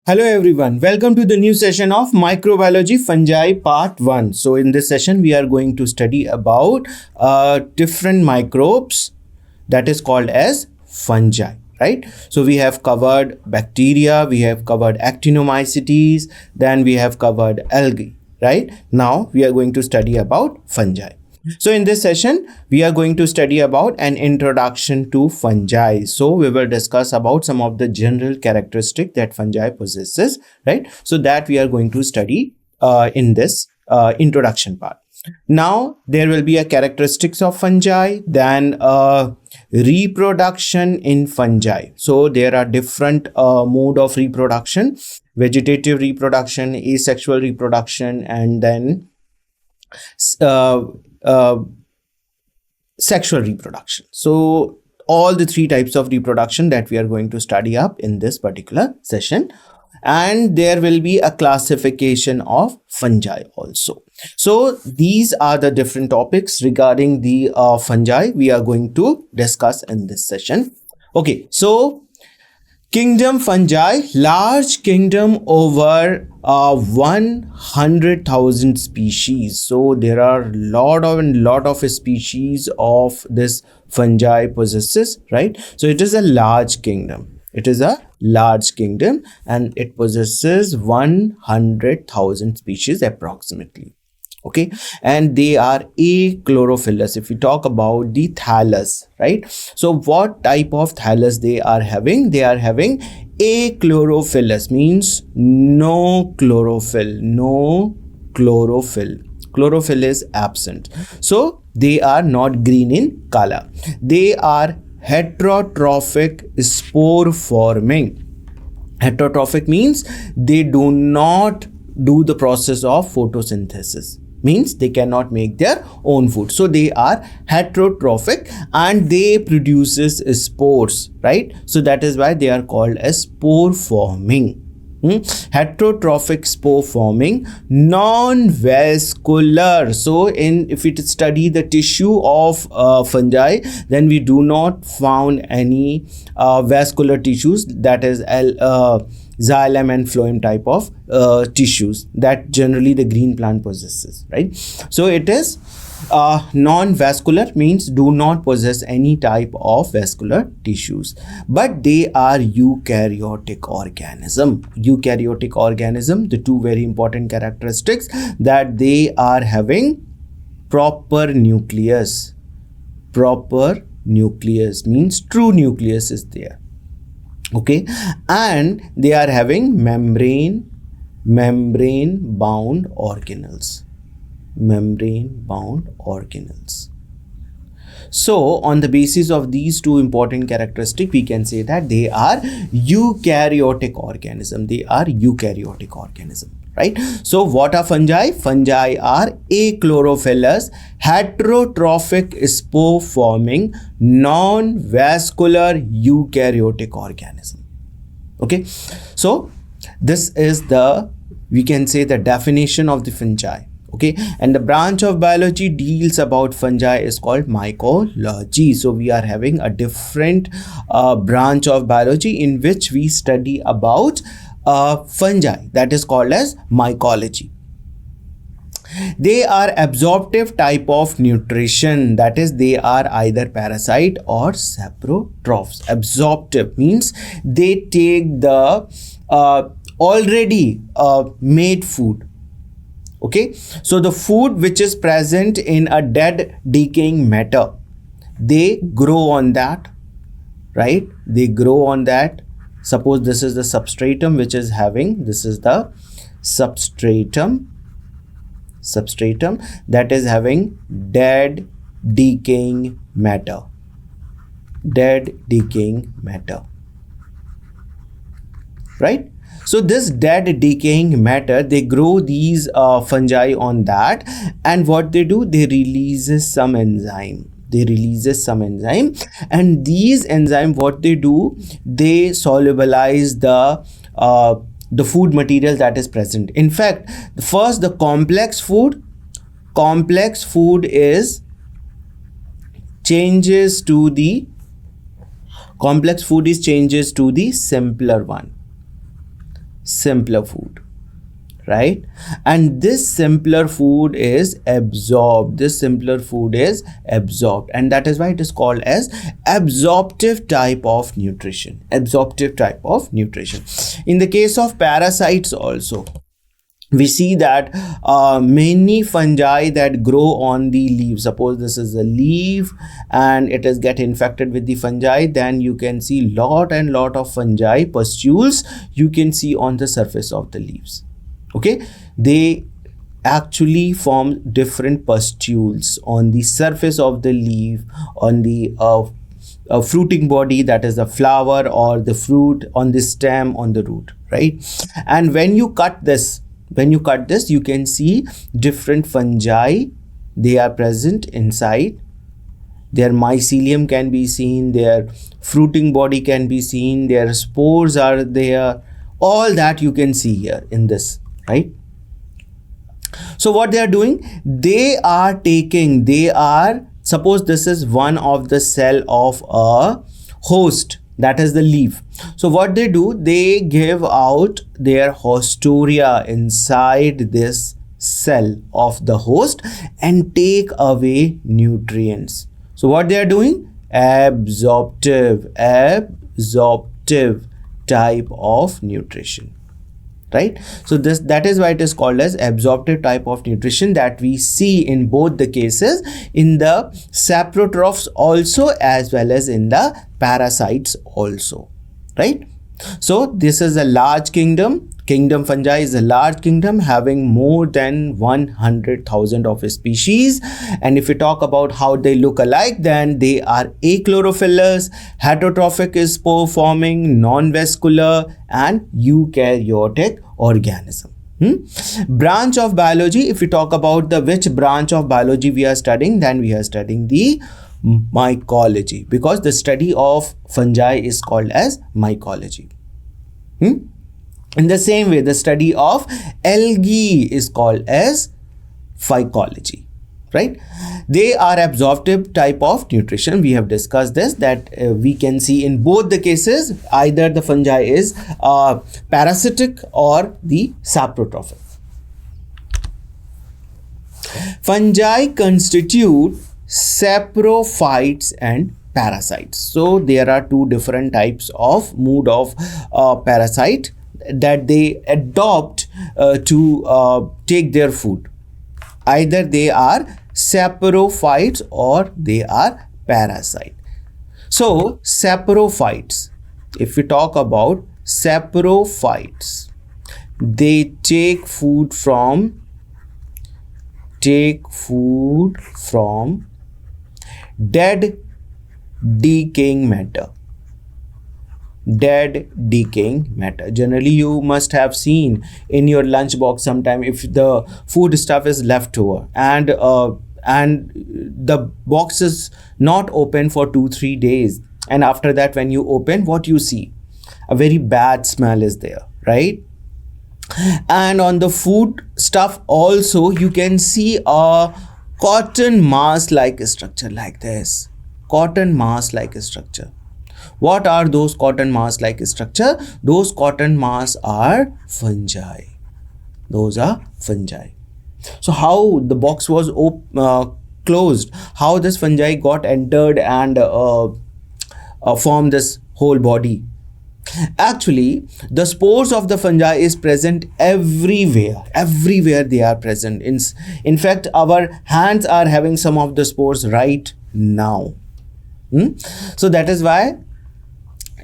Hello everyone, welcome to the new session of Microbiology Fungi Part 1. So in this session we are going to study about different microbes that is called as fungi, right? So we have covered bacteria, we have covered actinomycetes, then we have covered algae, right? Now we are going to study about fungi. So in this session, we are going to study about an introduction to fungi. So we will discuss about some of the general characteristics that fungi possesses, right? So that we are going to study in this introduction part. Now there will be a characteristics of fungi, then reproduction in fungi. So there are different mode of reproduction: vegetative reproduction, asexual reproduction, and then uh, uh, sexual reproduction. So all the three types of reproduction that we are going to study up in this particular session, and there will be a classification of fungi also. So these are the different topics regarding the fungi we are going to discuss in this session. Okay, so kingdom fungi, large kingdom over 100,000 species. So there are lot of species of this fungi possesses, right? So it is a large kingdom. It is a large kingdom and it possesses 100,000 species approximately. Okay, and they are achlorophyllous. If we talk about the thallus, right? So what type of thallus they are having? They are having achlorophyllous, means no chlorophyll. Chlorophyll is absent, so they are not green in color. They are heterotrophic spore forming. Heterotrophic means they do not do the process of photosynthesis, means they cannot make their own food. So they are heterotrophic and they produces spores, right? So that is why they are called as spore forming. Heterotrophic spore forming, non-vascular. So if we study the tissue of fungi, then we do not found any vascular tissues, that is xylem and phloem type of tissues that generally the green plant possesses, right? So it is non-vascular, means do not possess any type of vascular tissues, but they are eukaryotic organism. The two very important characteristics, that they are having proper nucleus means true nucleus is there. Okay, and they are having membrane bound organelles. So on the basis of these two important characteristics, we can say that they are eukaryotic organism. Right? So what are fungi? Fungi are achlorophyllous, heterotrophic spore forming, non-vascular eukaryotic organism. Okay, so this is we can say the definition of the fungi. Okay, and the branch of biology deals about fungi is called mycology. So we are having a different branch of biology in which we study about fungi, that is called as mycology. They are absorptive type of nutrition, that is they are either parasite or saprotrophs. Absorptive means they take the already made food. Okay, so the food which is present in a dead decaying matter, they grow on that, right? They grow on that. Suppose this is the substratum which is having, this is the substratum that is having dead decaying matter, right? So this dead decaying matter, they grow these fungi on that, and what they do, they releases some enzyme. And these enzyme, what they do, they solubilize the food material that is present. In fact, first the complex food is changes to the simpler one. simpler food, right? And this simpler food is absorbed. This simpler food is absorbed, and that is why it is called as absorptive type of nutrition. Absorptive type of nutrition. In the case of parasites also, we see that many fungi that grow on the leaf, suppose this is a leaf and it is get infected with the fungi, then you can see lot and lot of fungi pustules you can see on the surface of the leaves. Okay, they actually form different pustules on the surface of the leaf, on the fruiting body, that is the flower or the fruit, on the stem, on the root, right? And when you cut this, you can see different fungi, they are present inside. Their mycelium can be seen, their fruiting body can be seen, their spores are there, all that you can see here in this, right? So what they are doing, suppose this is one of the cell of a host, that is the leaf. So what they do, they give out their hostoria inside this cell of the host and take away nutrients. So what they are doing, absorptive type of nutrition, right? So that is why it is called as absorptive type of nutrition, that we see in both the cases, in the saprotrophs also as well as in the parasites also, right? So this is a large kingdom. Kingdom fungi is a large kingdom having more than 100,000 of species. And if we talk about how they look alike, then they are achlorophyllous, heterotrophic spore forming, non-vascular and eukaryotic organism. Branch of biology, if we talk about the which branch of biology we are studying, then we are studying the mycology, because the study of fungi is called as mycology. In the same way, the study of algae is called as phycology, right? They are absorptive type of nutrition. We have discussed this, that we can see in both the cases, either the fungi is parasitic or the saprotrophic. Fungi constitute saprophytes and parasites. So there are two different types of mood of parasite that they adopt to take their food. Either they are saprophytes or they are parasite. So saprophytes, if we talk about saprophytes, they take food from dead decaying matter. Generally you must have seen in your lunch box sometime, if the food stuff is left over and the box is not open for 2-3 days, and after that when you open, what you see, a very bad smell is there, right? And on the food stuff also you can see a cotton mass like structure, like this cotton mass like structure. What are those cotton mass like structure? Those cotton mass are fungi. Those are fungi. So how the box was closed, how this fungi got entered and formed this whole body? Actually, the spores of the fungi is present everywhere. Everywhere they are present. In fact, our hands are having some of the spores right now. So that is why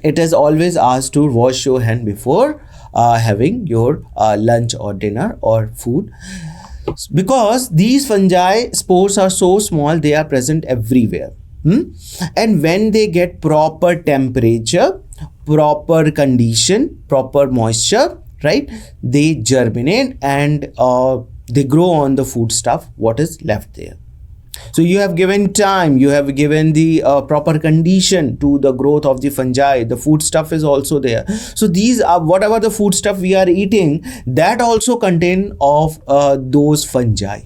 it is always asked to wash your hand before having your lunch or dinner or food, because these fungi spores are so small, they are present everywhere. And when they get proper temperature, proper condition, proper moisture, right, they germinate and they grow on the food stuff what is left there. So you have given time, you have given the proper condition to the growth of the fungi. The food stuff is also there. So these are whatever the food stuff we are eating, that also contain of those fungi,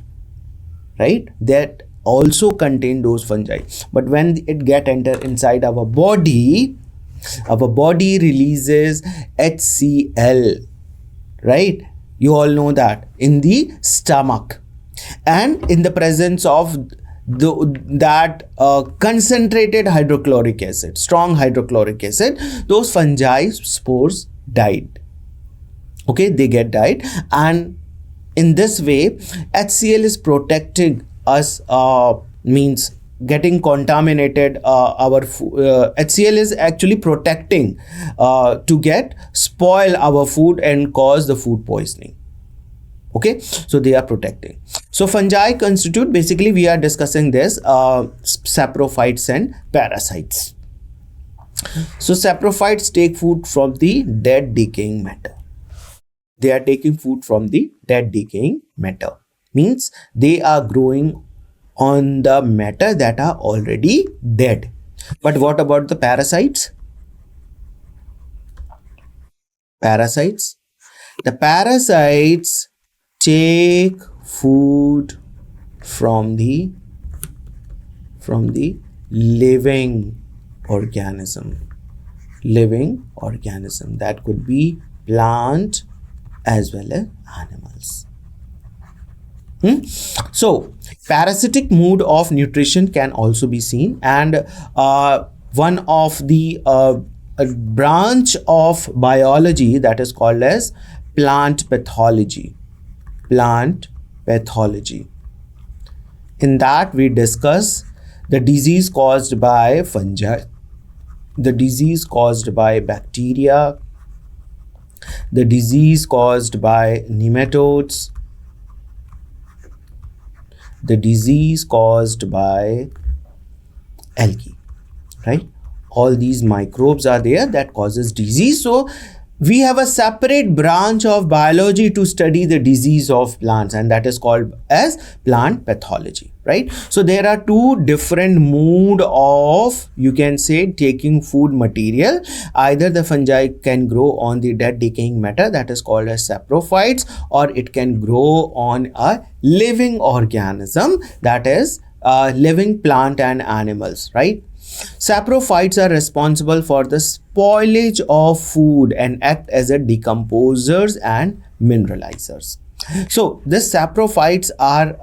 right? That also contain those fungi. But when it get enter inside our body releases HCl. right? You all know that in the stomach, and in the presence of that concentrated hydrochloric acid, strong hydrochloric acid, those fungi spores died. Okay, they get died, and in this way HCl is protecting us, means getting contaminated, HCl is actually protecting to get spoil our food and cause the food poisoning. Okay, so they are protecting. So fungi constitute, basically we are discussing this, saprophytes and parasites. So saprophytes take food from the dead decaying matter. They are taking food from the dead decaying matter, means they are growing on the matter that are already dead. But what about the parasites? The parasites take food from the living organism. That could be plant as well as animals. So parasitic mode of nutrition can also be seen, and one of the branch of biology that is called as plant pathology. In that we discuss the disease caused by fungi, the disease caused by bacteria, the disease caused by nematodes, the disease caused by algae, right? All these microbes are there that causes disease. So we have a separate branch of biology to study the disease of plants, and that is called as plant pathology, right? So there are two different mode of, you can say, taking food material. Either the fungi can grow on the dead decaying matter, that is called as saprophytes, or it can grow on a living organism, that is living plant and animals, right? Saprophytes are responsible for the spoilage of food and act as a decomposers and mineralizers. So this saprophytes are,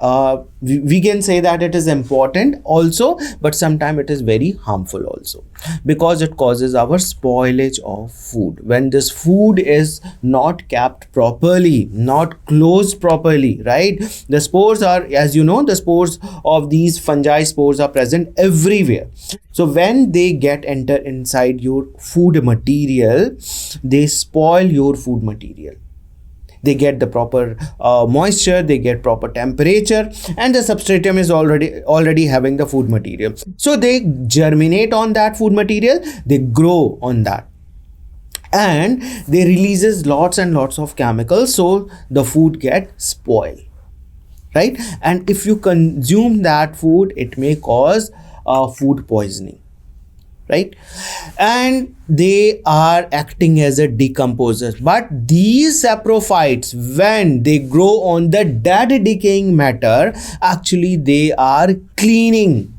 we can say that it is important also, but sometimes it is very harmful also, because it causes our spoilage of food. When this food is not kept properly, not closed properly, right? The spores are, as you know, the spores of these fungi spores are present everywhere. So when they enter inside your food material, they spoil your food material. They get the proper moisture, they get proper temperature, and the substratum is already having the food material. So they germinate on that food material, they grow on that, and they releases lots and lots of chemicals, so the food get spoiled, right? And if you consume that food, it may cause food poisoning, right? And they are acting as a decomposer. But these saprophytes, when they grow on the dead decaying matter, actually they are cleaning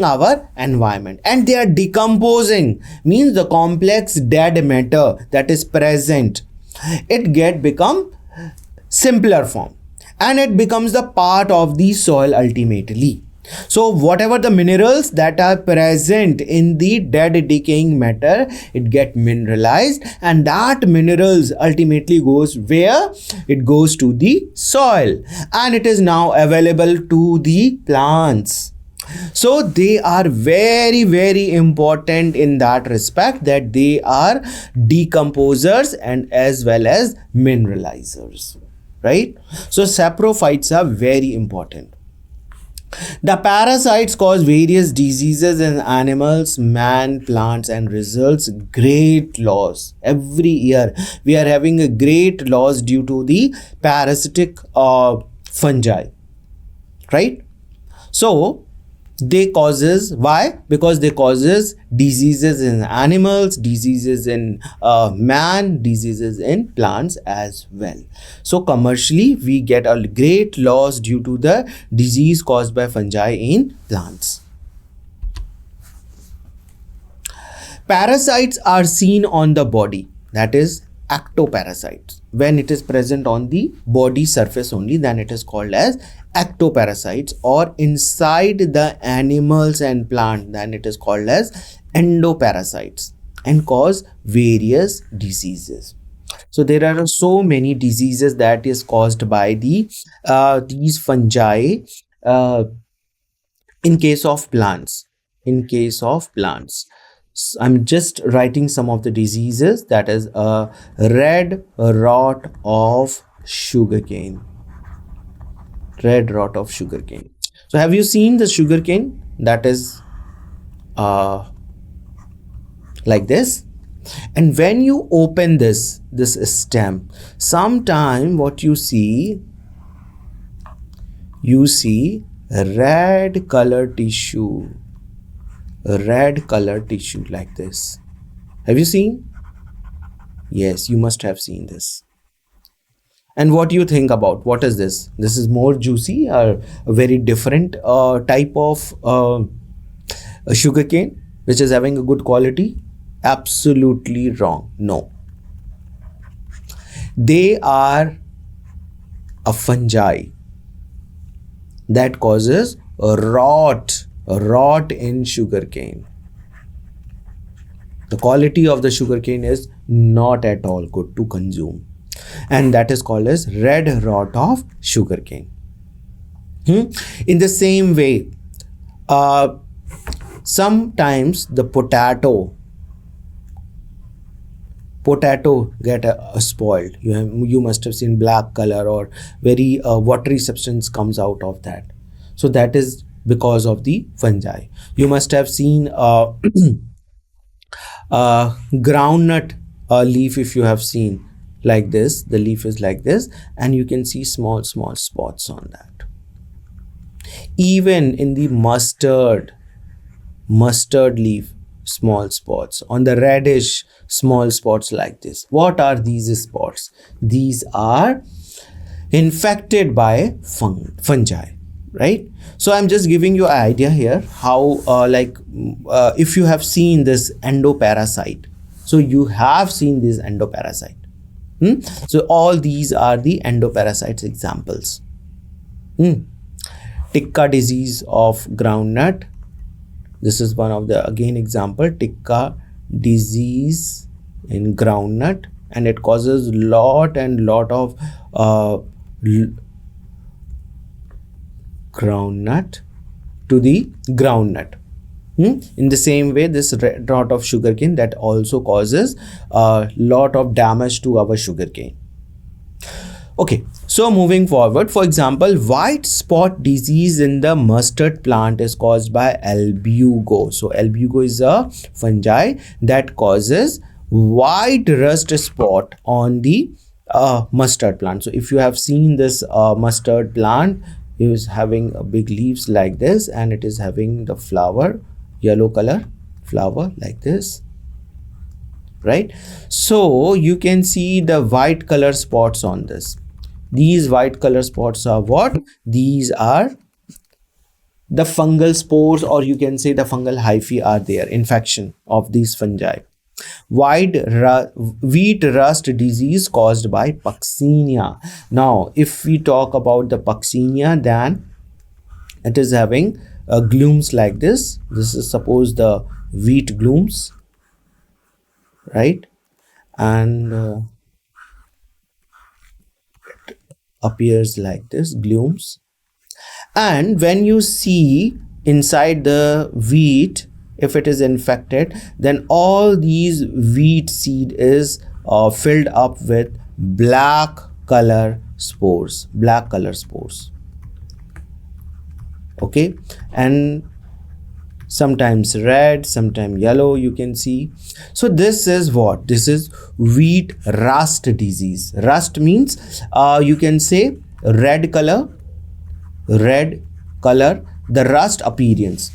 our environment, and they are decomposing, means the complex dead matter that is present, it become simpler form, and it becomes the part of the soil ultimately. So whatever the minerals that are present in the dead decaying matter, it get mineralized, and that minerals ultimately goes where? It goes to the soil, and it is now available to the plants. So they are very, very important in that respect, that they are decomposers and as well as mineralizers, right? So saprophytes are very important. The parasites cause various diseases in animals, man, plants, and results great loss. Every year we are having a great loss due to the parasitic fungi, right? So they causes, why? Because they causes diseases in animals, diseases in man, diseases in plants as well. So commercially we get a great loss due to the disease caused by fungi in plants. Parasites are seen on the body, that is ectoparasites. When it is present on the body surface only, then it is called as ectoparasites, or inside the animals and plant, then it is called as endoparasites, and cause various diseases. So there are so many diseases that is caused by these fungi, uh, in case of plants. I'm just writing some of the diseases. That is red rot of sugarcane. Red rot of sugarcane. So have you seen the sugarcane? That is like this. And when you open this stem, sometime what you see red color tissue like this. Have you seen? Yes, you must have seen this. And what do you think about what is this? This is more juicy or a very different type of sugarcane which is having a good quality? Absolutely wrong. No, they are a fungi that causes a rot in sugarcane. The quality of the sugarcane is not at all good to consume, and that is called as red rot of sugarcane. In the same way, sometimes the potato get spoiled. You must have seen black color or very watery substance comes out of that. So that is because of the fungi. You must have seen groundnut leaf. If you have seen like this, the leaf is like this, and you can see small spots on that. Even in the mustard leaf, small spots on the radish, small spots like this. What are these spots? These are infected by fungi, right? So I'm just giving you an idea here how if you have seen this endoparasite, so you have seen this endoparasite. So all these are the endoparasites examples. Ticca disease of groundnut. This is one of the again example, Ticca disease in groundnut, and it causes lot of groundnut to the groundnut. In the same way, this red rot of sugarcane that also causes a lot of damage to our sugarcane. Okay, so moving forward, for example, white spot disease in the mustard plant is caused by albugo. So albugo is a fungi that causes white rust spot on the mustard plant. So if you have seen this mustard plant, it is having big leaves like this, and it is having the flower, yellow color flower like this, right? So you can see the white color spots on this. These white color spots are what? These are the fungal spores, or you can say the fungal hyphae are there, infection of these fungi. Wheat rust disease caused by Puccinia. Now, if we talk about the Puccinia, then it is having glooms like this. This is suppose the wheat glooms, right? And appears like this, glooms. And when you see inside the wheat, if it is infected, then all these wheat seed is filled up with black color spores. Okay, and sometimes red, sometimes yellow, you can see. So this is what? This is wheat rust disease. Rust means you can say red color, the rust appearance.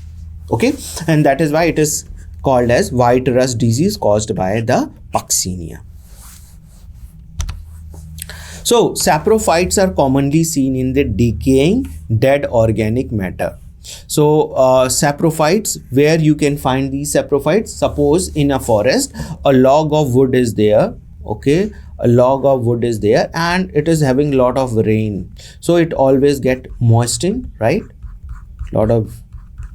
Okay, and that is why it is called as white rust disease caused by the Puccinia. So saprophytes are commonly seen in the decaying dead organic matter. So saprophytes, where you can find these saprophytes, suppose in a forest a log of wood is there, okay, a log of wood is there and it is having lot of rain, so it always get moistened, right? Lot of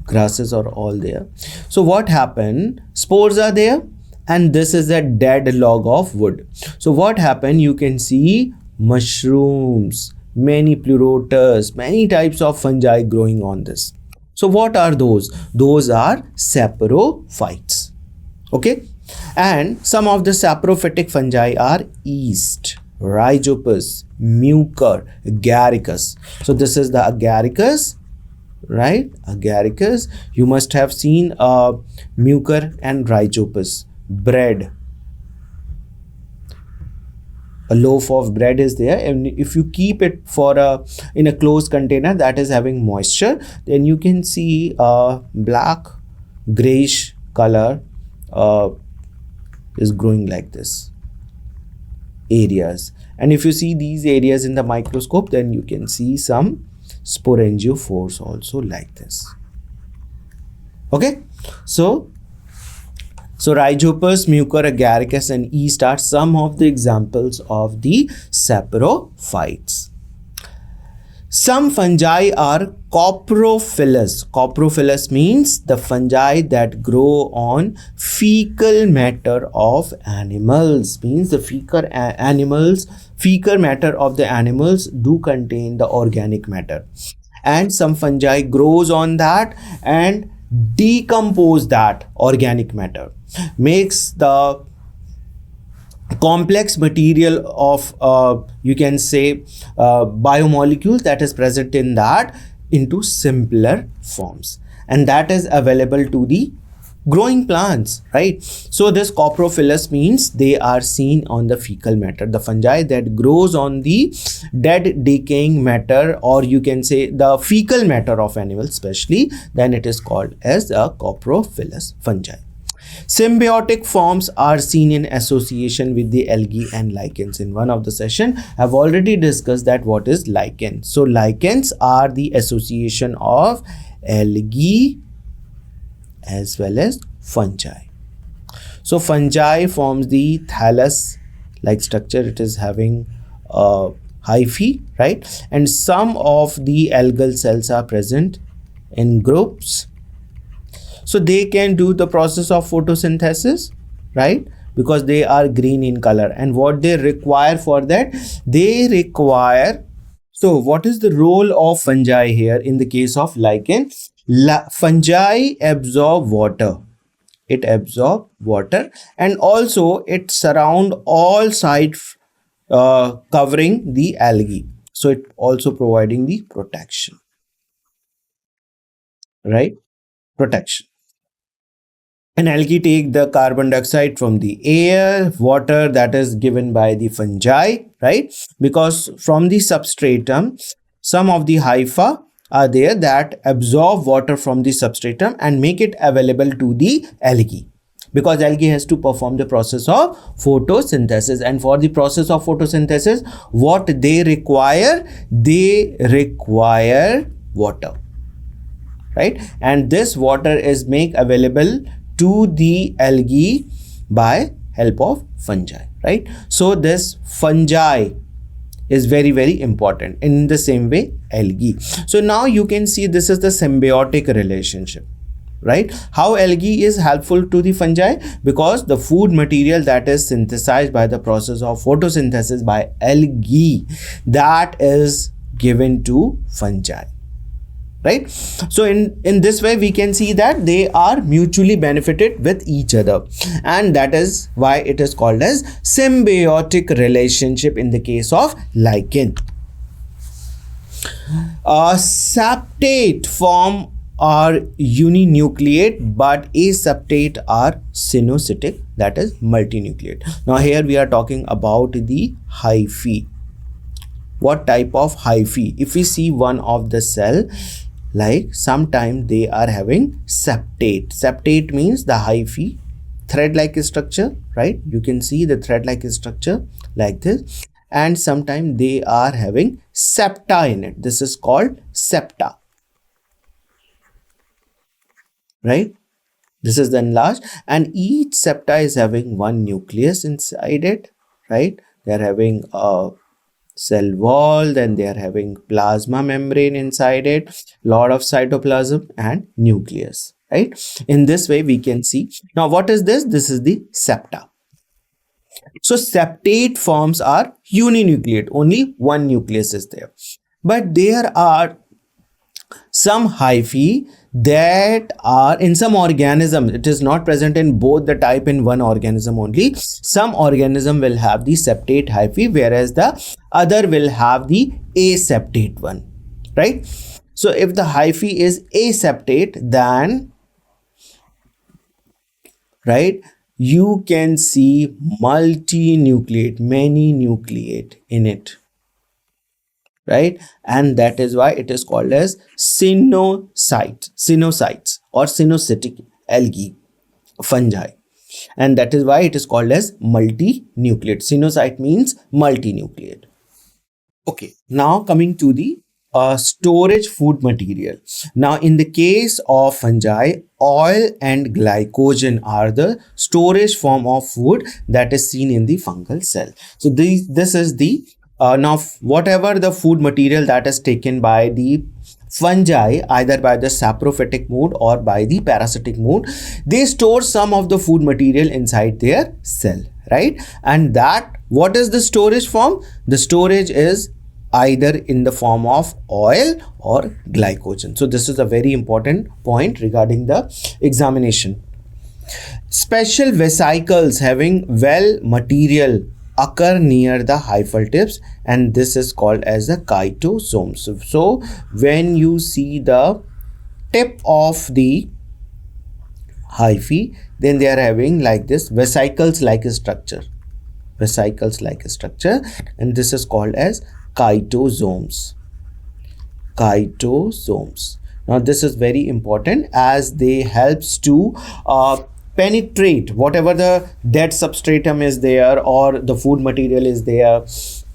grasses are all there. So what happened, spores are there and this is a dead log of wood. So what happened, you can see mushrooms, many pleurotus, many types of fungi growing on this. So what are those? Those are saprophytes, okay. And some of the saprophytic fungi are yeast, rhizopus, mucor, agaricus. So this is the agaricus, right? Agaricus. You must have seen mucor and rhizopus bread. A loaf of bread is there, and if you keep it for in a closed container that is having moisture, then you can see a black grayish color is growing like this areas. And if you see these areas in the microscope, then you can see some sporangiophores also like this, okay. So rhizopus, mucor, agaricus and yeast are some of the examples of the saprophytes. Some fungi are coprophilous. Coprophilous means the fungi that grow on fecal matter of animals. Means the fecal matter of the animals do contain the organic matter. And some fungi grows on that and decompose that organic matter, makes the complex material of you can say biomolecules that is present in that into simpler forms, and that is available to the growing plants, right? So this coprophilous means they are seen on the fecal matter, the fungi that grows on the dead decaying matter, or you can say the fecal matter of animals especially, then it is called as a coprophilous fungi. Symbiotic forms are seen in association with the algae and lichens. In one of the session, I've already discussed that what is lichen. So lichens are the association of algae as well as fungi. So fungi forms the thallus like structure. It is having a hyphae, right? And some of the algal cells are present in groups. So they can do the process of photosynthesis, right? Because they are green in color. And what they require for that? They require. So what is the role of fungi here in the case of lichen? Fungi absorb water. It absorb water and also it surround all sides covering the algae. So it also providing the protection, right? Protection. And algae take the carbon dioxide from the air, water that is given by the fungi, right? Because from the substratum, some of the hypha are there that absorb water from the substratum and make it available to the algae. Because algae has to perform the process of photosynthesis, and for the process of photosynthesis, what they require? They require water, right? And this water is made available to the algae by help of fungi, right? So this fungi is very, very important. In the same way, algae. So now you can see this is the symbiotic relationship, right? How algae is helpful to the fungi? Because the food material that is synthesized by the process of photosynthesis by algae, that is given to fungi, right? So in this way we can see that they are mutually benefited with each other, and that is why it is called as symbiotic relationship in the case of lichen. Septate form are uninucleate, but aseptate are synocytic, that is multinucleate. Now here we are talking about the hyphae. What type of hyphae? If we see one of the cell, like sometimes they are having septate. Septate means the hyphae, thread-like structure, right? You can see the thread-like structure like this, and sometimes they are having septa in it. This is called septa, right? This is the enlarged, and each septa is having one nucleus inside it, right? They're having a cell wall, then they are having plasma membrane inside it, lot of cytoplasm and nucleus, right? In this way we can see. Now what is this? This is the septa. So septate forms are uninucleate, only one nucleus is there. But there are some hyphae that are in some organism, it is not present in both the type in one organism only. Some organism will have the septate hyphae, whereas the other will have the aseptate one, right? So if the hyphae is aseptate, then right, you can see multinucleate, many nucleate in it, right? And that is why it is called as cynocytes or cynocytic algae fungi, and that is why it is called as multinucleate. Cynocyte means multinucleate. Okay, now coming to the storage food material. Now, in the case of fungi, oil and glycogen are the storage form of food that is seen in the fungal cell. So, this is the now whatever the food material that is taken by the fungi, either by the saprophytic mode or by the parasitic mode, they store some of the food material inside their cell, right? And that, what is the storage form? The storage is either in the form of oil or glycogen. So this is a very important point regarding the examination. Special vesicles having well material occur near the hyphal tips, and this is called as the chytosomes. So when you see the tip of the hyphae, then they are having like this vesicles like a structure, and this is called as chytosomes. Now this is very important as they helps to penetrate whatever the dead substratum is there or the food material is there,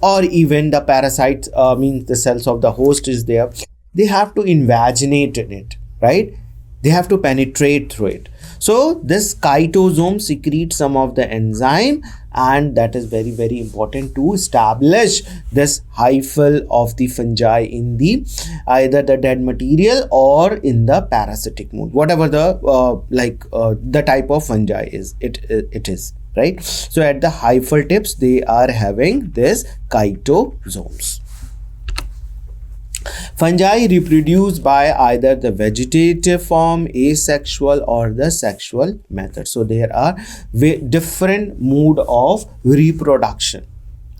or even the parasites, means the cells of the host is there. They have to invaginate in it, right? They have to penetrate through it. So this chytosome secretes some of the enzyme, and that is very, very important to establish this hyphal of the fungi in the either the dead material or in the parasitic mode, whatever the the type of fungi is it is, right? So at the hyphal tips they are having this chytosomes. Fungi reproduce by either the vegetative form, asexual, or the sexual method. So there are different mode of reproduction,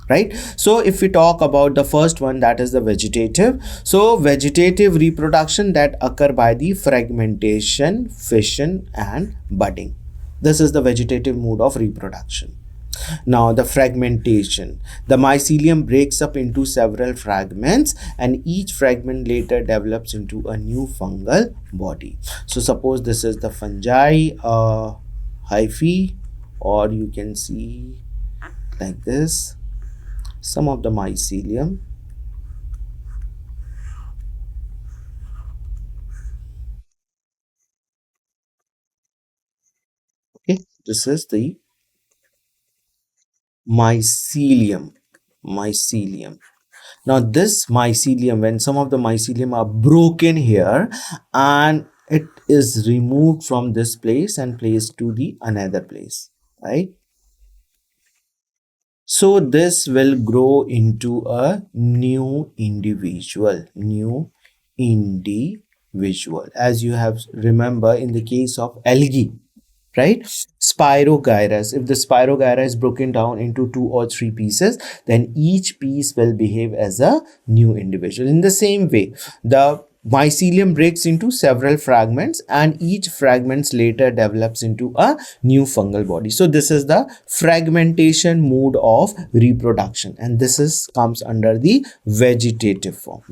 right? So if we talk about the first one, that is the vegetative. So vegetative reproduction that occur by the fragmentation, fission, and budding. This is the vegetative mode of reproduction. Now the fragmentation, the mycelium breaks up into several fragments and each fragment later develops into a new fungal body. So suppose this is the fungi hyphae, or you can see like this some of the mycelium. Okay, this is the mycelium. Now this mycelium, when some of the mycelium are broken here and it is removed from this place and placed to the another place, right? So this will grow into a new individual, as you have remember in the case of algae, right? Spirogyrus, if the spirogyra is broken down into 2 or 3 pieces, then each piece will behave as a new individual. In the same way, the mycelium breaks into several fragments and each fragments later develops into a new fungal body. So this is the fragmentation mode of reproduction, and this is comes under the vegetative form.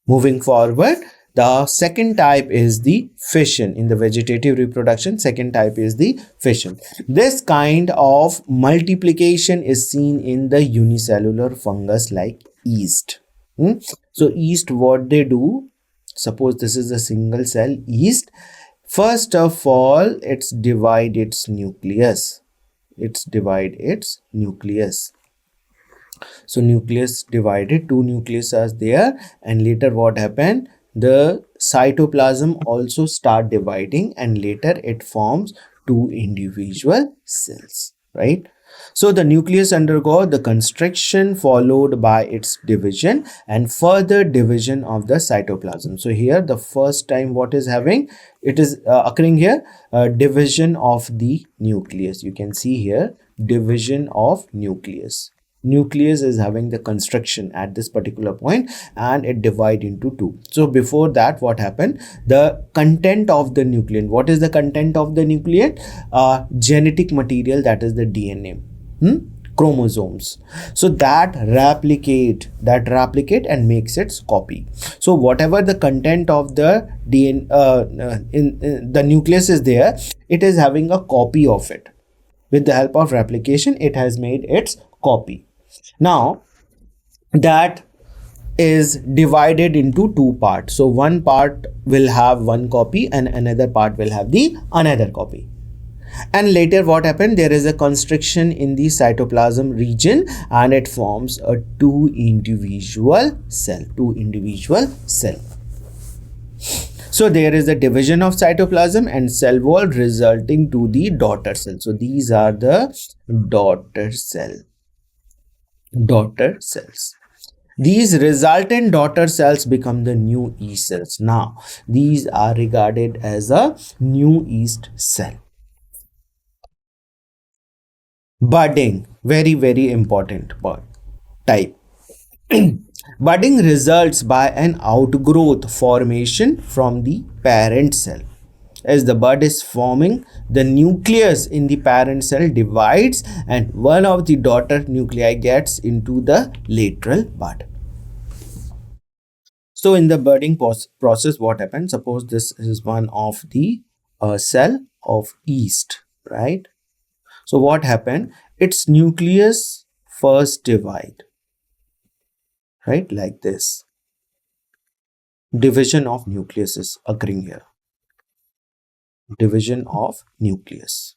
Moving forward, the second type is the fission. In the vegetative reproduction, second type is the fission. This kind of multiplication is seen in the unicellular fungus like yeast. So yeast, what they do, suppose this is a single cell yeast. First of all, it's divide its nucleus. it's divide its nucleus. So nucleus divided, two nucleus are there, and later what happened, the cytoplasm also start dividing, and later it forms two individual cells, right? So the nucleus undergo the constriction followed by its division and further division of the cytoplasm. So here the first time what is having, it is occurring here, division of the nucleus. You can see here division of nucleus. Nucleus is having the constriction at this particular point and it divide into two. So before that what happened, the content of the nucleus, what is the content of the nucleus? Genetic material, that is the DNA, chromosomes. So that replicate and makes its copy. So whatever the content of the DNA in the nucleus is there, it is having a copy of it. With the help of replication, it has made its copy. Now that is divided into two parts. So one part will have one copy and another part will have the another copy. And later what happened, there is a constriction in the cytoplasm region and it forms a two individual cell. So there is a division of cytoplasm and cell wall resulting to the daughter cell. So these are the daughter cells. These resultant daughter cells become the new yeast cells. Now these are regarded as a new yeast cell. Budding, very important type. Budding results by an outgrowth formation from the parent cell. As the bud is forming, the nucleus in the parent cell divides and one of the daughter nuclei gets into the lateral bud. So in the budding process, what happens? Suppose this is one of the cell of yeast, right? So what happened? Its nucleus first divide, right? Like this. Division of nucleus is occurring here. Division of nucleus.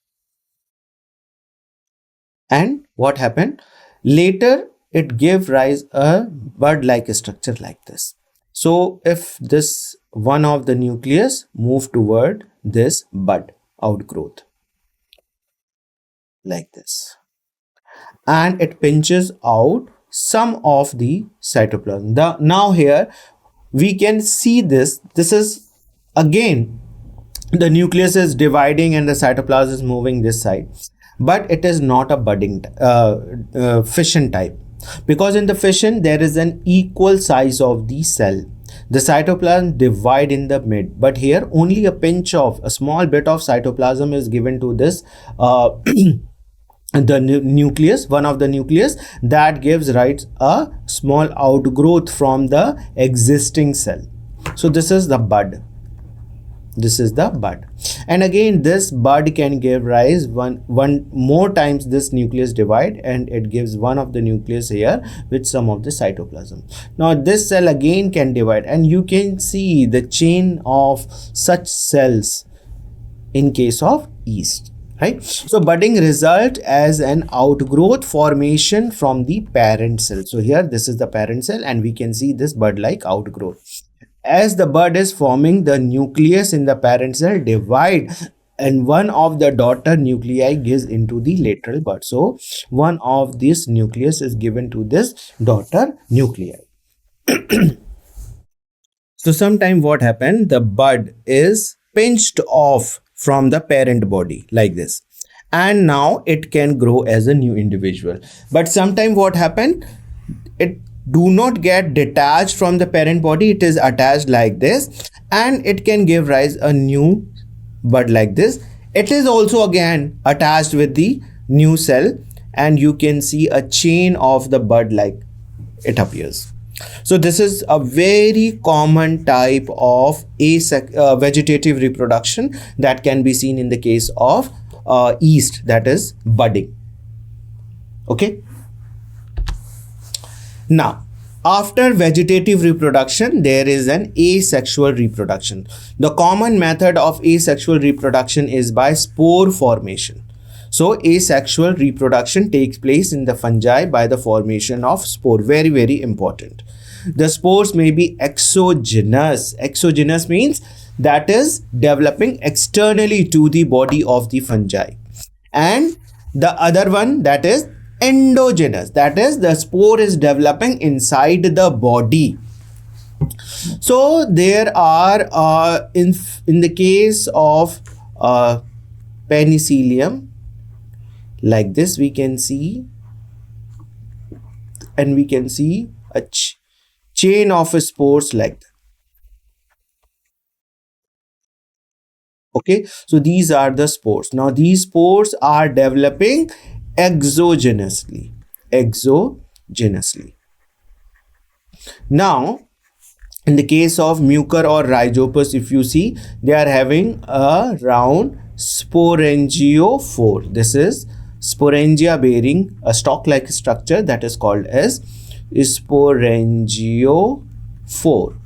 And what happened? Later it gave rise a bud-like structure like this. So if this one of the nucleus move toward this bud outgrowth like this, and it pinches out some of the cytoplasm. Now here we can see this is again the nucleus is dividing and the cytoplasm is moving this side, but it is not a budding fission type, because in the fission there is an equal size of the cell. The cytoplasm divide in the mid, but here only a pinch of a small bit of cytoplasm is given to this the nucleus, one of the nucleus, that gives rise a small outgrowth from the existing cell. So this is the bud. And again this bud can give rise one more times, this nucleus divide and it gives one of the nucleus here with some of the cytoplasm. Now this cell again can divide and you can see the chain of such cells in case of yeast, right? So budding result as an outgrowth formation from the parent cell. So here this is the parent cell and we can see this bud-like outgrowth. As the bud is forming, the nucleus in the parent cell divide and one of the daughter nuclei gives into the lateral bud. So one of this nucleus is given to this daughter nuclei. So sometime what happened, the bud is pinched off from the parent body like this, and now it can grow as a new individual. But sometime what happened, it do not get detached from the parent body, it is attached like this and it can give rise a new bud like this. It is also again attached with the new cell and you can see a chain of the bud like it appears. So this is a very common type of vegetative reproduction that can be seen in the case of yeast, that is budding. Okay. Now, after vegetative reproduction, there is an asexual reproduction. The common method of asexual reproduction is by spore formation. So asexual reproduction takes place in the fungi by the formation of spore. Very, very important. The spores may be exogenous. Exogenous means that is developing externally to the body of the fungi. And the other one, that is endogenous, that is the spore is developing inside the body. So there are in the case of penicillium, like this we can see, and we can see a chain of spores like that. Okay, so these are the spores. Now these spores are developing exogenously. Now in the case of mucor or rhizopus, if you see, they are having a round sporangiophore. This is sporangia bearing a stalk-like structure that is called as sporangiophore.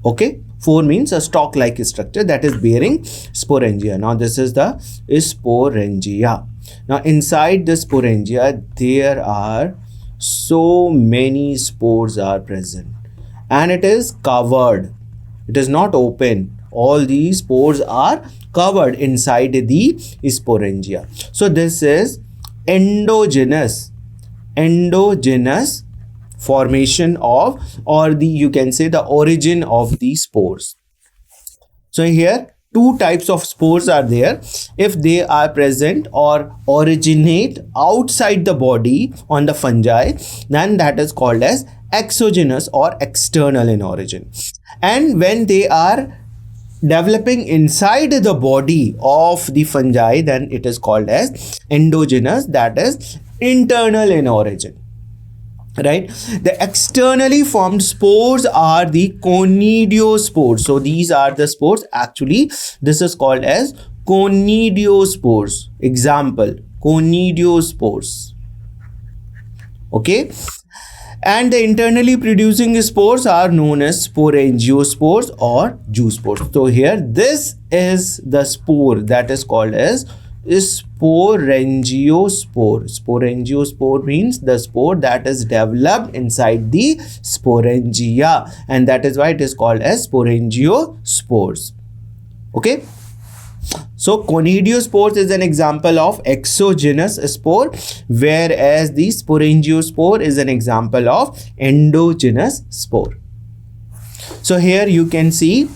Okay, 4 means a stalk-like structure that is bearing sporangia. Now this is the sporangia. Now inside the sporangia there are so many spores are present, and it is covered. It is not open. All these spores are covered inside the sporangia. So this is endogenous formation of, or the you can say the origin of the spores. So here two types of spores are there. If they are present or originate outside the body on the fungi, then that is called as exogenous or external in origin. And when they are developing inside the body of the fungi, then it is called as endogenous, that is internal in origin. Right, the externally formed spores are the conidiospores. So these are the spores. Actually this is called as conidiospores. Example, conidiospores. Okay, and the internally producing spores are known as sporangiospores or zoospores. So here this is the spore that is called as sporangiospore. Sporangiospore means the spore that is developed inside the sporangia, and that is why it is called as sporangiospores. Okay, so conidiospores is an example of exogenous spore, whereas the sporangiospore is an example of endogenous spore. So here you can see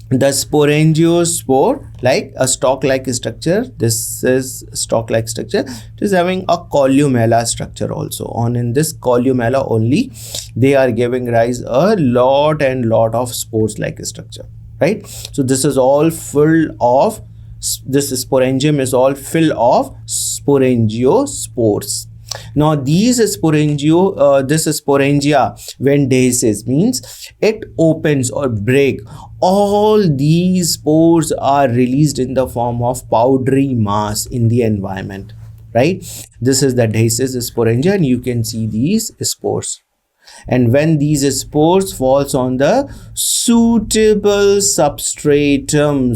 the sporangiospore, like a stalk-like structure. This is stalk-like structure. It is having a columella structure also. On in this columella only, they are giving rise a lot of spores-like structure. Right. So this is all full of, this sporangium is all full of sporangiospores. Now these this sporangia, when dehisces, means it opens or break, all these spores are released in the form of powdery mass in the environment. Right, this is the dehisces sporangia, and you can see these spores. And when these spores falls on the suitable substratum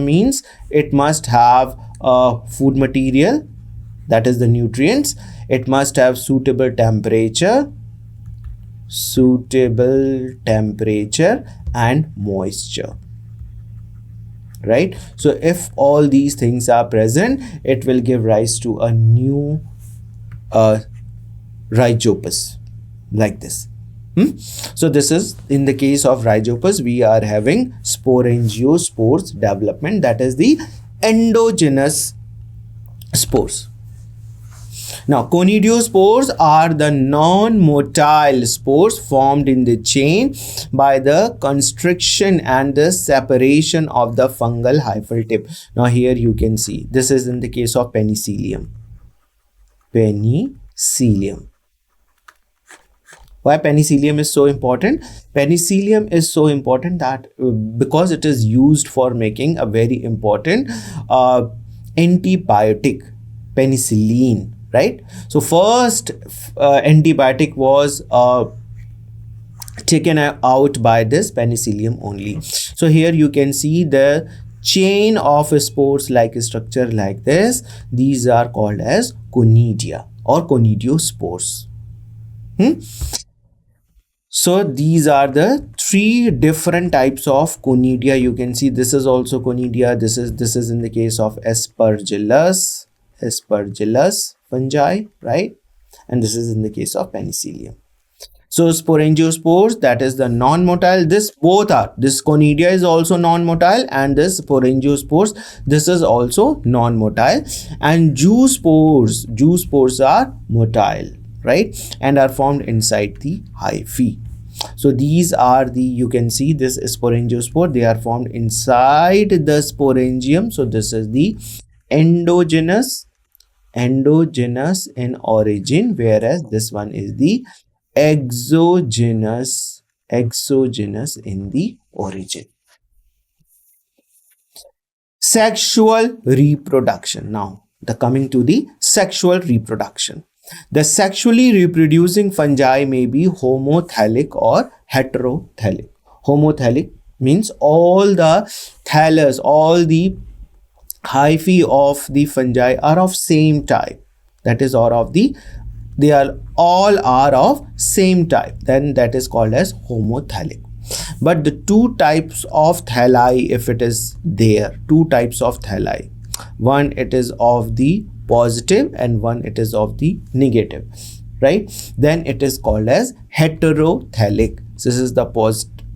means it must have food material, that is the nutrients. It must have suitable temperature and moisture. Right, so if all these things are present, it will give rise to a new rhizopus like this. So this is in the case of rhizopus, we are having sporangiospores development, that is the endogenous spores. Now conidiospores are the non-motile spores formed in the chain by the constriction and the separation of the fungal hyphal tip. Now here you can see, this is in the case of penicillium. Why penicillium is so important? Penicillium is so important that because it is used for making a very important antibiotic, penicillin. Right, so first antibiotic was taken out by this penicillium only. So here you can see the chain of spores like structure like this. These are called as conidia or conidiospores. So these are the three different types of conidia. You can see this is also conidia. This is in the case of aspergillus fungi, right? And this is in the case of penicillium. So sporangiospores, that is the non-motile. This both are, this conidia is also non-motile, and this sporangiospores, this is also non-motile. And zoospores are motile, right, and are formed inside the hyphae. So these are the, you can see this sporangiospore, they are formed inside the sporangium. So this is the endogenous in origin, whereas this one is the exogenous in the origin. Sexual reproduction. Now the coming to the sexual reproduction. The sexually reproducing fungi may be homothallic or heterothallic. Homothallic means all the thallus, all the hyphae of the fungi are of same type. That is, or of the, they are all are of same type. Then that is called as homothallic. But the two types of thalli, if it is there, two types of thalli, one it is of the positive and one it is of the negative, right? Then it is called as heterothallic. This is the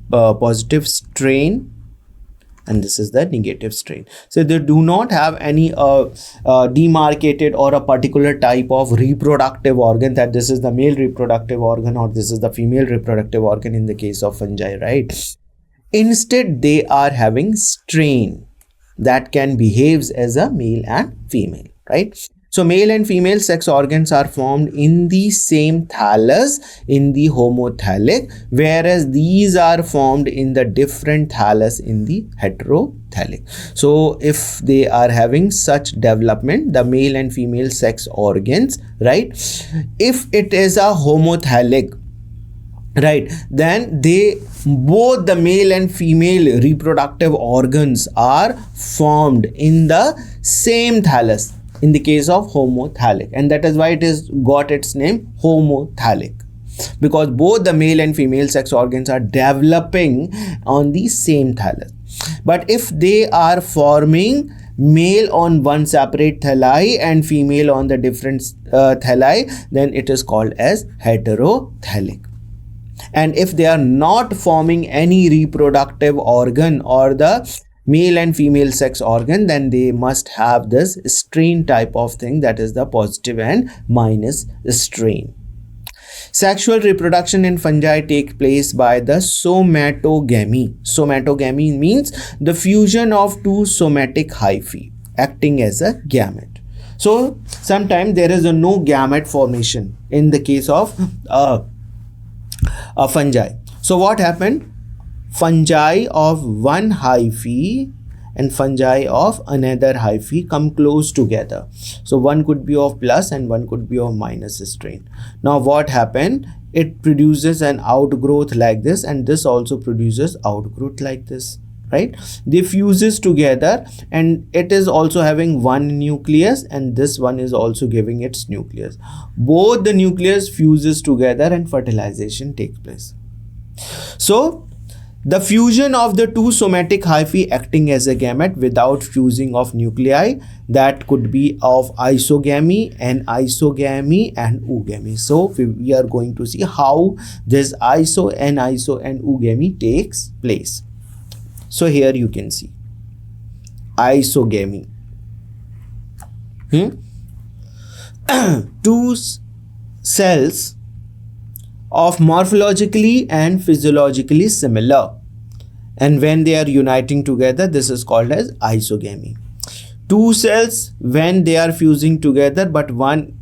positive strain and this is the negative strain. So they do not have any demarcated or a particular type of reproductive organ, that this is the male reproductive organ or this is the female reproductive organ in the case of fungi, right? Instead they are having strain that can behave as a male and female, right? So male and female sex organs are formed in the same thallus in the homothallic, whereas these are formed in the different thallus in the heterothallic. So if they are having such development, the male and female sex organs, right, if it is a homothallic, right, then they both the male and female reproductive organs are formed in the same thallus in the case of homothallic, and that is why it is got its name homothallic, because both the male and female sex organs are developing on the same thallus. But if they are forming male on one separate thalli and female on the different thalli, then it is called as heterothallic. And if they are not forming any reproductive organ or the male and female sex organ, then they must have this strain type of thing, that is the positive and minus strain. Sexual reproduction in fungi take place by the somatogamy. Somatogamy means the fusion of two somatic hyphae acting as a gamete. So sometimes there is no gamete formation in the case of a fungi. So what happened? Fungi of one hyphae and fungi of another hyphae come close together. So one could be of plus and one could be of minus strain. Now what happened? It produces an outgrowth like this, and this also produces outgrowth like this, right? They fuses together and it is also having one nucleus, and this one is also giving its nucleus. Both the nucleus fuses together and fertilization takes place. So the fusion of the two somatic hyphae acting as a gamete without fusing of nuclei, that could be of isogamy, anisogamy and oogamy. So we are going to see how this iso, aniso and oogamy takes place. So here you can see isogamy. Two cells of morphologically and physiologically similar, and when they are uniting together, this is called as isogamy. Two cells when they are fusing together, but one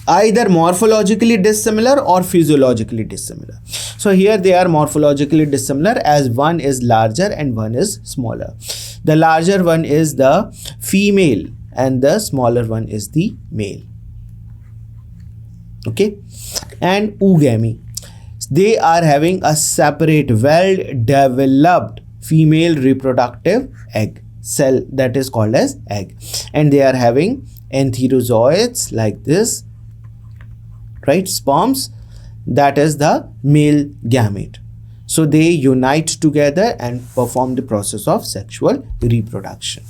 either morphologically dissimilar or physiologically dissimilar. So here they are morphologically dissimilar, as one is larger and one is smaller. The larger one is the female and the smaller one is the male. Okay, and oogamy. they are having a separate, well developed female reproductive egg cell that is called as egg, and they are having enterozoids like this, right, sperms, that is the male gamete. So they unite together and perform the process of sexual reproduction.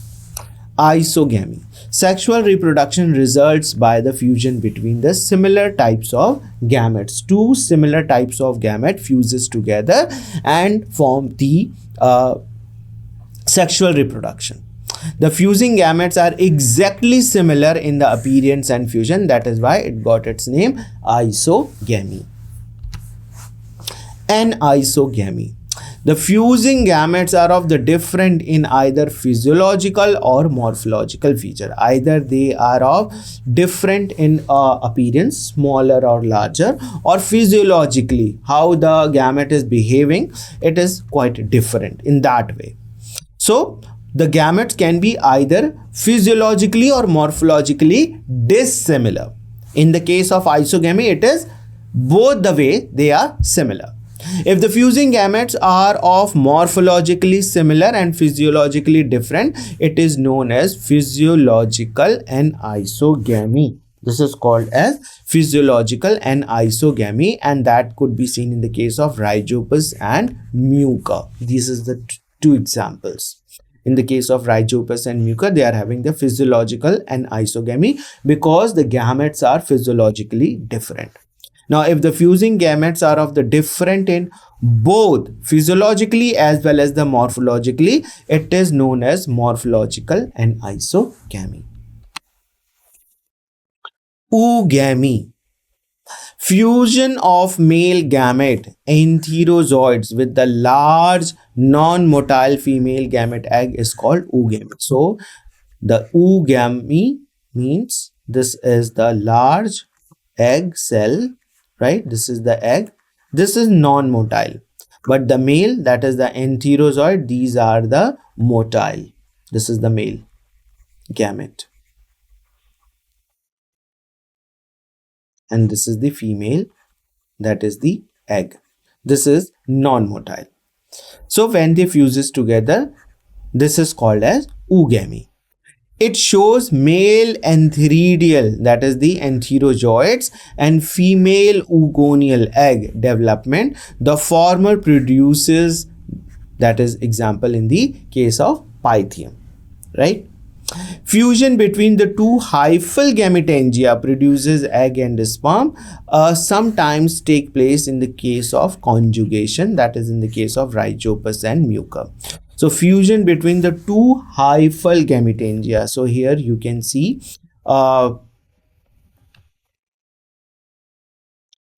Isogamy. Sexual reproduction results by the fusion between the similar types of gametes. Two similar types of gamete fuses together and form the sexual reproduction. The fusing gametes are exactly similar in the appearance and fusion. That is why it got its name isogamy. Anisogamy. The fusing gametes are of the different in either physiological or morphological feature. Either they are of different in appearance, smaller or larger, or physiologically how the gamete is behaving, it is quite different in that way. So the gametes can be either physiologically or morphologically dissimilar. In the case of isogamy, it is both the way they are similar. If the fusing gametes are of morphologically similar and physiologically different, it is known as physiological anisogamy. This is called as physiological anisogamy, and that could be seen in the case of Rhizopus and Mucor. These are the two examples. In the case of Rhizopus and Mucor, they are having the physiological anisogamy because the gametes are physiologically different. Now, if the fusing gametes are of the different in both physiologically as well as the morphologically, it is known as morphological anisogamy. Oogamy. Fusion of male gamete enterozoids with the large non-motile female gamete egg is called oogamy. So, the oogamy means this is the large egg cell, right? This is the egg. This is non-motile. But the male, that is the enterozoid, these are the motile. This is the male gamete. And this is the female, that is the egg. This is non-motile. So when they fuses together, this is called as oogamy. It shows male entheridial, that is the enterozoids, and female oogonial egg development. The former produces, that is example in the case of Pythium, right? Fusion between the two hyphal gametangia produces egg and sperm. Sometimes take place in the case of conjugation, that is in the case of Rhizopus and Mucor. So fusion between the two hyphal gametangia. So here you can see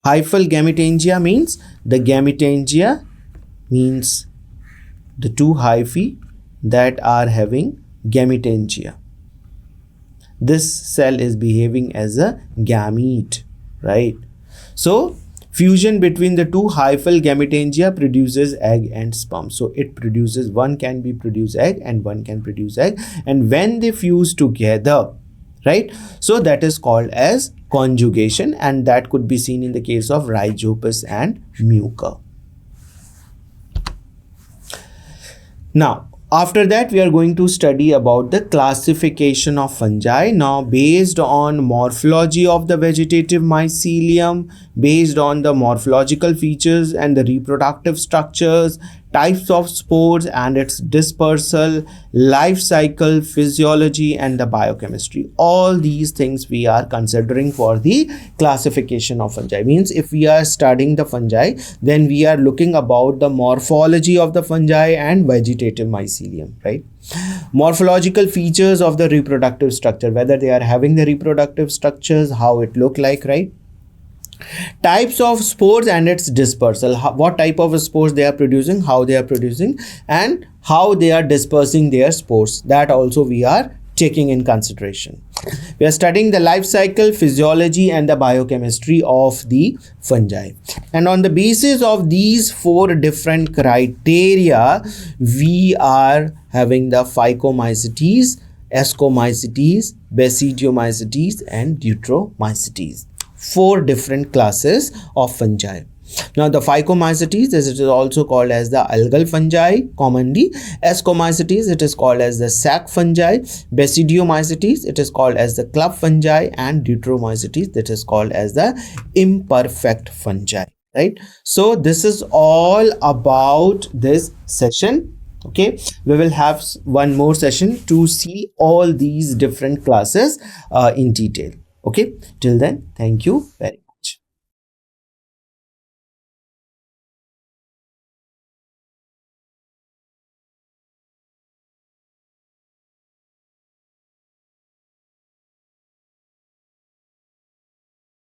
hyphal gametangia means the gametangia means the two hyphae that are having gametangia. This cell is behaving as a gamete, right? So fusion between the two hyphal gametangia produces egg and sperm. So it produces, one can be produce egg and one can produce egg, and when they fuse together, right, so that is called as conjugation, and that could be seen in the case of Rhizopus and Mucor. Now after that, we are going to study about the classification of fungi. Now, based on morphology of the vegetative mycelium, based on the morphological features and the reproductive structures, types of spores and its dispersal, life cycle, physiology, and the biochemistry. All these things we are considering for the classification of fungi. Means if we are studying the fungi, then we are looking about the morphology of the fungi and vegetative mycelium, right? Morphological features of the reproductive structure, whether they are having the reproductive structures, how it look like, right? Types of spores and its dispersal, what type of spores they are producing, how they are producing, and how they are dispersing their spores. That also we are taking in consideration. We are studying the life cycle, physiology, and the biochemistry of the fungi. And on the basis of these four different criteria, we are having the phycomycetes, ascomycetes, basidiomycetes, and deuteromycetes. Four different classes of fungi. Now the phycomycetes, this is also called as the algal fungi commonly. Ascomycetes, it is called as the sac fungi. Basidiomycetes, it is called as the club fungi. And deuteromycetes, that is called as the imperfect fungi, right? So this is all about this session. Okay, we will have one more session to see all these different classes in detail. Okay, till then, thank you very much.